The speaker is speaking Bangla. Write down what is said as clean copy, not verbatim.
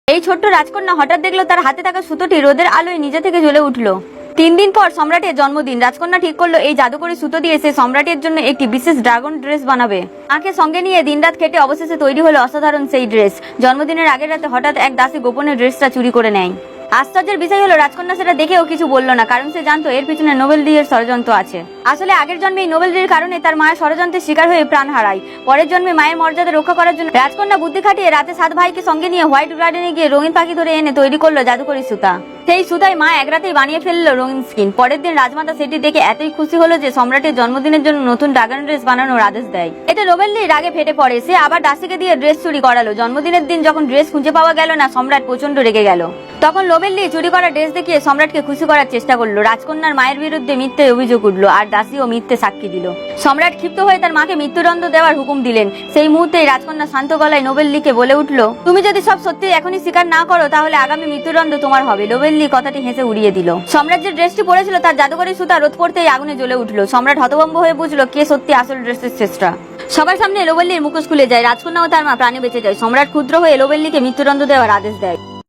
এই ছোট্ট রাজকন্যা হঠাৎ দেখলো তার হাতে থাকা সুতোটি রোদের আলোয় নিজে থেকে জ্বলে উঠলো। 3 দিন পর সম্রাটের জন্মদিন। রাজকন্যা ঠিক করলো এই জাদুকরি সুতো দিয়ে সে সম্রাটের জন্য একটি বিশেষ ড্রাগন ড্রেস বানাবে। মাকে সঙ্গে নিয়ে দিনরাত খেটে অবশেষে তৈরি হলো অসাধারণ সেই ড্রেস। জন্মদিনের আগের রাতে হঠাৎ এক দাসী গোপনে ড্রেসটা চুরি করে নেয়। আশ্চর্যের বিষয় হলো রাজকন্যা সেটা দেখেও কিছু বলল না, কারণ সে জানতো এর পিছনে নোবেল ডির ষড়যন্ত্র আছে। আসলে আগের জন্মে এই নোবেল ডির কারণে তার মায়ের ষড়যন্ত্রের শিকার হয়ে প্রাণ হারায়। পরের জন্মে মায়ের মর্যাদা রক্ষা করার জন্য রাজকন্যা বুদ্ধি খাটিয়ে রাতে 7 ভাইকে সঙ্গে নিয়ে হোয়াইট গার্ডেনে গিয়ে রঙিন পাখি ধরে এনে তৈরি করলো জাদুকরি সুতা। সেই সুতায় মা এক রাতেই বানিয়ে ফেললো রঙিন স্কিন। পরের দিন রাজমাতা সেটি দেখে এতই খুশি হলো যে সম্রাটের জন্মদিনের জন্য নতুন ড্রাগন ড্রেস বানানোর আদেশ দেয়। এতে নোবেল ডি রাগে ফেটে পড়ে। সে আবার দাসীকে দিয়ে ড্রেস চুরি করালো। জন্মদিনের দিন যখন ড্রেস খুঁজে পাওয়া গেল না, সম্রাট প্রচন্ড রেগে গেল। তখন নোবেল ডি চুরি করা ড্রেস দেখিয়ে সম্রাটকে খুশি করার চেষ্টা করলো। রাজকন্যার মায়ের বিরুদ্ধে মিথ্যে অভিযোগ উঠলো আর দাসীও মিথ্যে সাক্ষী দিল। সম্রাট ক্ষিপ্ত হয়ে তার মাকে মৃত্যুদণ্ড দেওয়ার হুকুম দিলেন। সেই মুহূর্তেই রাজকন্যা শান্ত গলায় নোবেল ডিকে বলে উঠলো, তুমি যদি সব সত্যি এখনই স্বীকার না করো তাহলে আগামী মৃত্যুদণ্ড তোমার হবে। নোবেল ডি কথাটি হেসে উড়িয়ে দিল। সম্রাট যে ড্রেসটি পরেছিল তার জাদুকরি সুতা রোদ পড়তেই আগুনে জ্বলে উঠলো। সম্রাট হতভম্ব হয়ে বুঝলো কে সত্যি আসল ড্রেসের শ্রেষ্ঠ। সবার সামনে নোবেল ডির মুখোশ খুলে যায়। রাজকন্যা ও তার মা প্রাণে বেঁচে যায়। সম্রাট ক্ষুদ্র হয়ে নোবেল ডিকে মৃত্যুদণ্ড দেওয়ার আদেশ দেয়।